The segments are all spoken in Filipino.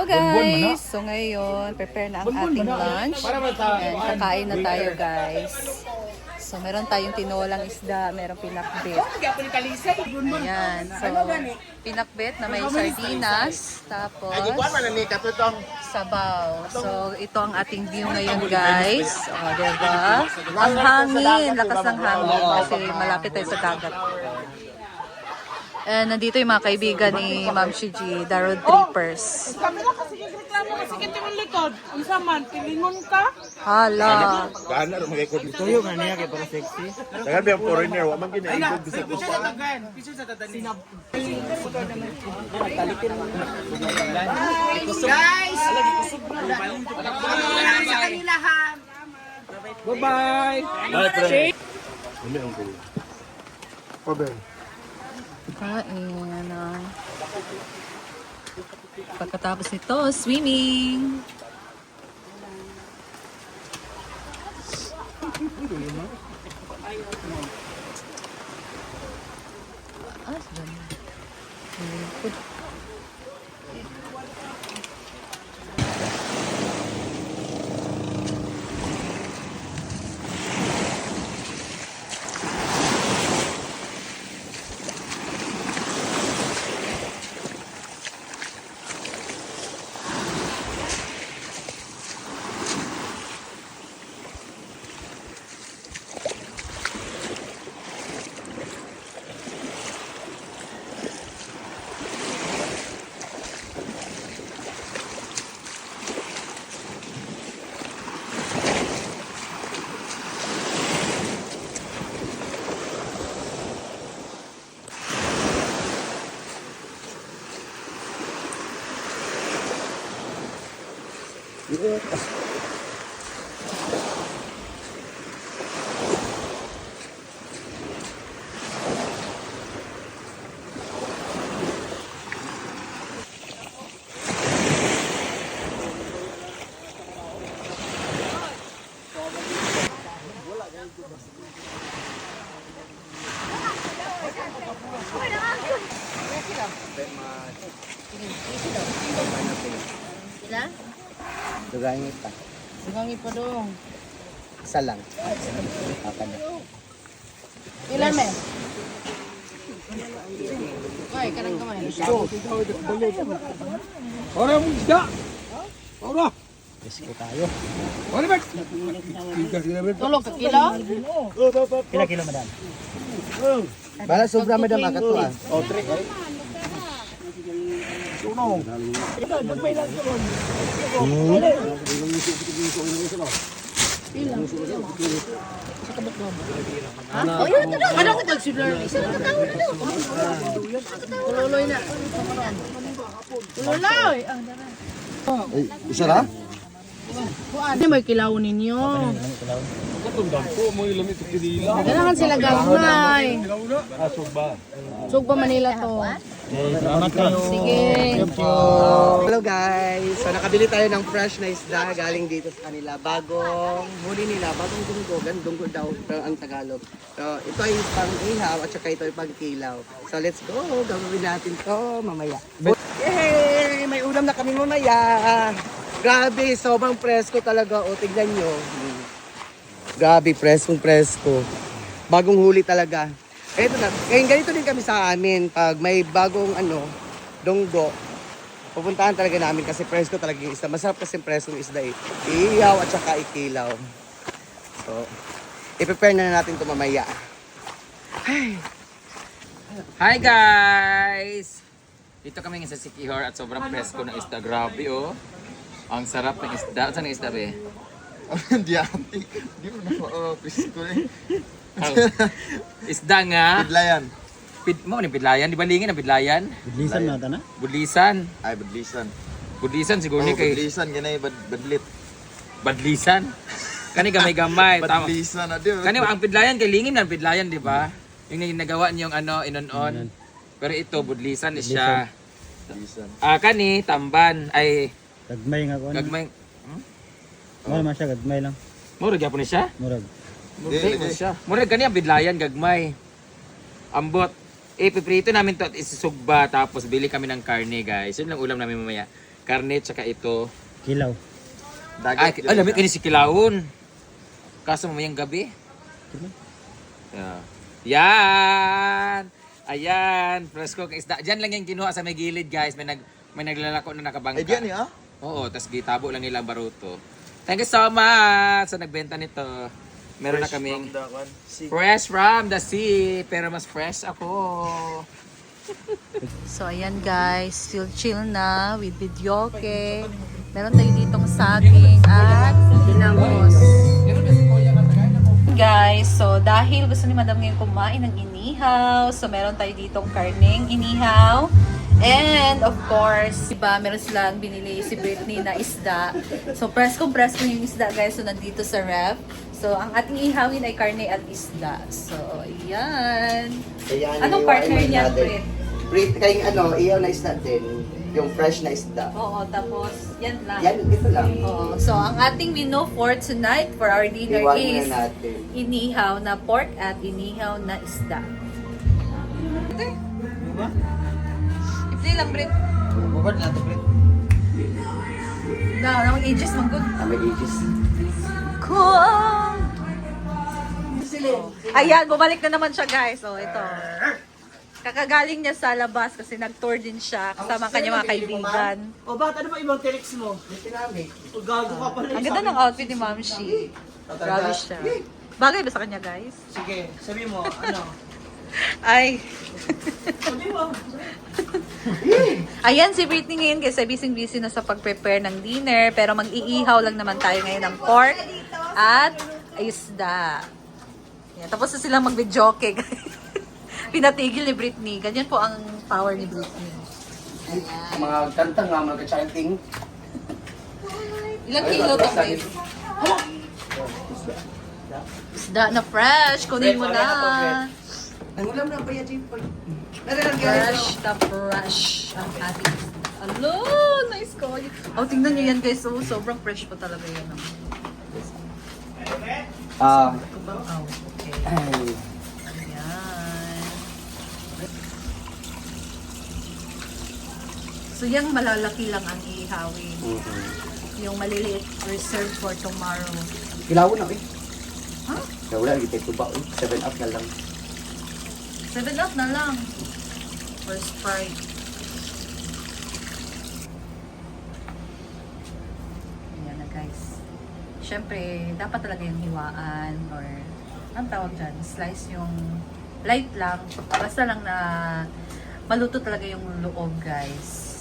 guys! So ngayon, prepare na ang ating lunch. And kakain na tayo guys. So meron tayong tinolang isda, merong pinakbet. Ayan. So pinakbet na may sardinas. Tapos sabaw. So ito ang ating view ngayon guys. O diba? Ang hangin, lakas ng hangin kasi malapit tayo sa dagat. And nandito yung mga kaibigan ni Ma'am Shiji, the road trippers. Kami lang kasi reklamo kasi kita yung likod. Ang saman, tilingon ka. Hala. Gana rin mag-ikot dito. Tuyo nga niya kay para sexy. Tagal ba yung foreigner? Wag man ginaikot sa Pisyo sa tagan. Pisyo sa tatanin. Guys! Sa kanilahan. Bye-bye! Hindi ang kulo. Kain na. Pagkatapos nito, swimming. Sila? Dugangit pa. Sigangi pa dong. Isa lang. Akan na. Ilan men? Ay, kanang kamay. Orang isda! Ora! Disco tayo. Ano ba? Tulog ka kilo? Kila kilo madam. Bala sobra madam akatuan. Oh, tre. Sunong. Oh, yun ito daw. Ano ko mag-sudar? Isa na katawin na daw. Tululoy na. Tululoy. Isa na? Ano may kilaw ninyo? Katundang ko mo ilamit kinila. Kailangan sila gamay. Sugba. Sugba Manila to. Salamat kayo. Sige. Hello guys. So nakabili tayo ng fresh na isda galing dito sa kanila. Bagong huli nila, bagong dunggogan. Dunggod daw ang Tagalog. So ito ay pang-ihaw at saka ito ay pang-kilaw. So let's go. Gagawin natin to mamaya. Yay! May ulam na kami mamaya. Grabe, sobrang presko talaga. O, tignan nyo. Grabe, preskong-presko. Bagong huli talaga. Ito na, ganito din kami sa amin. Pag may bagong dunggo, pupuntahan talaga namin kasi presko talaga yung isda. Masarap kasi preskong isda eh. Iihaw at saka ikilaw. So, i-prepare na natin ito mamaya. Hi guys! Dito kami ngayon sa Sikihor at sobrang presko ng isda. Grabe oh. Ang sarap ng isda. Saan ang isda be? Di ati. Di mo na presko eh. Isda nga. Bidlayan. Mo ni Bidlayan. Di ba lingin ang Bidlayan? Budlisan na ito na? Budlisan. Ay, badlisan. Budlisan siguro ni kay Badlisan, ganay badlit. Badlisan. Kani gamay-gamay. Tama. Badlisan na di. Kani ang Bidlayan kay lingin ang Bidlayan, di ba? Yung nagawa niyong inon-on. Pero ito Budlisan is siya. Badlisan. Kani tamban ay Gagmay nga ko. gagmay. Mahal man siya, gagmay lang. Murag gyapon ni siya. Murag. Murag mo siya. Murag kani ang Bidlayan gagmay. Ambot. Piprito namin to at isusugba tapos bili kami ng karne guys. Yun lang ulam namin mamaya. karne, tsaka ito. Kilaw. Ay, alam mo, kini si Kilawon. Kaso mamayang gabi. Yeah. Yan! Ayan, fresco kang isda. Diyan lang yung kinuha sa may gilid, guys. May naglalako na nakabangka. Ay, diyan ah. Oo, tas gitabo lang nila ang baruto. Thank you so much sa nagbenta nito. Meron na kaming fresh from the sea, pero mas fresh ako. So, ayan guys, still chill na with videoke. Meron tayo ditong saging at ginamos. Guys, so dahil gusto ni Madam ngayon kumain ng inihaw, so meron tayo ditong karneng inihaw. And of course, diba, meron silang binili si Britney na isda. So presko yung isda guys, so nandito sa ref. So ang ating ihawin ay karne at isda. So, ayan. Ayan, Anong iiwain partner natin. niya, Brit? Brit, kayong iyaw na isda din. Yung fresh na isda. Oo, tapos yan lang. Yan, ito lang. Oo. So, ang ating menu for tonight, for our dinner Iwain is na natin. inihaw na pork at inihaw na isda. Ipli lang, Brit. Bubad natin, Brit. Na, ang ages, man good. May ages. Cool! Ayan, bumalik na naman siya, guys. So, ito. Kakagaling niya sa labas kasi nag-tour din siya kasama kanya mga kaibigan. O bakit ano ba ibang telex mo? May tinamig. O gago ka pala. Ang ganda ng outfit ni Ma'am Shi. Grabe siya. Bagay ba sa kanya, guys? Sige, sabi mo, ano? Ay. Sabi mo. Ayan si Britney ngayon kasi busy na sa pag-prepare ng dinner. Pero mag-iihaw lang naman tayo ngayon ng pork at isda. Yan. Tapos na silang mag-videoke. Pinatigil ni Britney. Ganyan po ang power ni Britney. Mga kanta nga, mga chanting. Ilang kilo to, babe? Isda na fresh. Kunin mo na. Ang ulam na pa yan, Jim. Fresh na fresh ang ating isda. Hello! Nice ko. Oh, tingnan nyo yan guys. Oh, sobrang fresh po talaga yan. Ah, Oh, okay. ay. Ayan. So, yung malalaki lang ang ihawin. Yung maliliit, reserved for tomorrow. Kilawon na, eh. Huh? Wala, hindi tayo ba, 7 up na lang. 7 up na lang. For Sprite. Ayan na guys. Siyempre, dapat talaga yung hiwaan or ang tawag dyan, slice yung light lang. Basta lang na maluto talaga yung loob guys.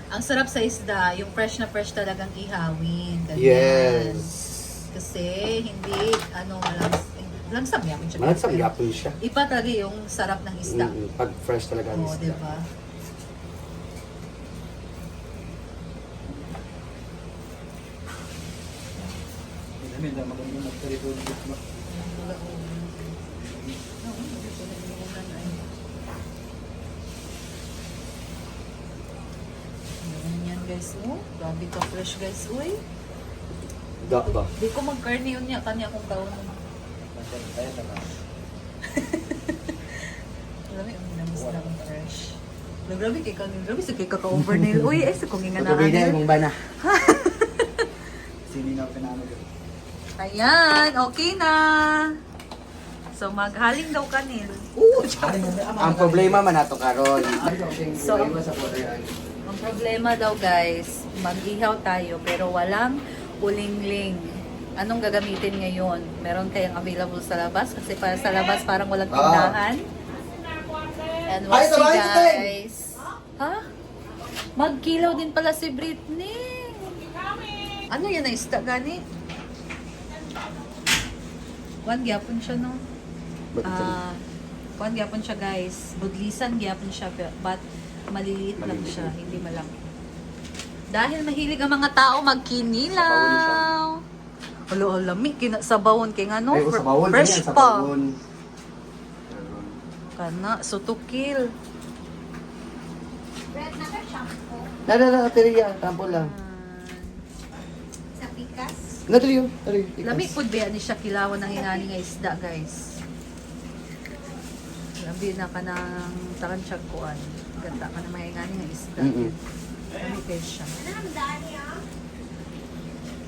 Ang sarap sa isda, yung fresh na fresh talagang ihawin. Ganyan. Yes. Kasi hindi, langsam yapon siya. Malansam yapon siya. Iba talaga yung sarap ng isda. Pag fresh talaga ang Oo, isda. diba? Ganyan guys, oh. Grabe ka fresh guys, uy. Da ba? Di ko mag-carne yun niya, kanya kung kaon. Grabe, ang namis na akong fresh. Grabe kay kanin, grabe sa kay kaka-over nail. Uy, sa kung nga na Pagkabi na yung bana. Sini na pinano. Ayan, okay na. So, maghaling daw kanil. Ang problema man nato karon. So, ang problema daw guys, mag-ihaw tayo pero walang ulingling. Anong gagamitin ngayon? Meron kayang available sa labas? Kasi para sa labas parang walang tindahan. And we'll Ay, see sabay, guys. Ha? Magkilaw din pala si Britney. Ano yan na isda gani? One gyapon siya no? Kuan gyapon siya guys. Budlisan gyapon siya but maliliit lang siya, hindi malaki. Dahil mahilig ang mga tao magkinilaw. Alo, lami kinasabawon kay ano, Ay, sa bawon. fresh Sa pa. bawon. Kana, so to kill. Nada, teriya. Tampo lang. Sa pikas. Nadriyo. Lami pud ba ni siya kilawan ng ingani nga isda, guys. Labi na ka ng takansyag kuan. Ganda ka na mahingani nga isda. Ano kayo siya?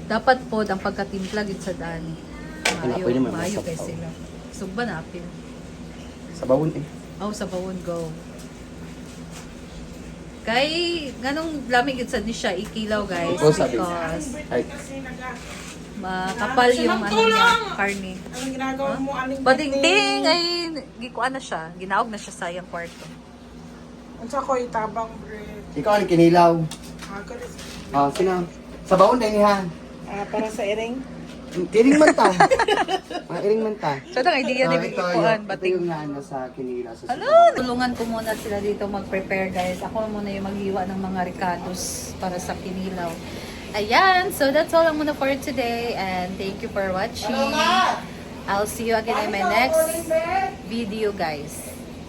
Dapat po ang pagkatimpla gid sa dani. pwede mo Mayo kay masapaw. sila. Sugba na apil. Sa bawon eh. Oh, sa bawon go. Kay ganong lamig yun sa ni siya ikilaw guys Oh, sabi. because Ay, makapal yung ano niya, karne. Anong ginagawa mo? Aling Bading-ting ay gikuan na siya, ginaog na siya sa iyang kwarto. Ang sa ko'y tabang bread. ikaw ang kinilaw. Agalis. Oh, sino? Sa bawon din ha. Para sa iring. Iring man ta. Iring man ta. So ang idea ni ito gikuan, ito bating. yung ano sa kinilaw. Sa Hello! Tulungan ko muna sila dito mag-prepare guys. Ako muna yung maghiwa ng mga ricados para sa kinilaw. Ayan, so that's all muna for today and thank you for watching. I'll see you again in my next video guys.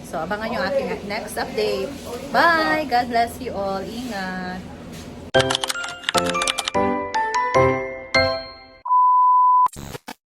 So abangan yung aking next update. Bye! God bless you all. Ingat!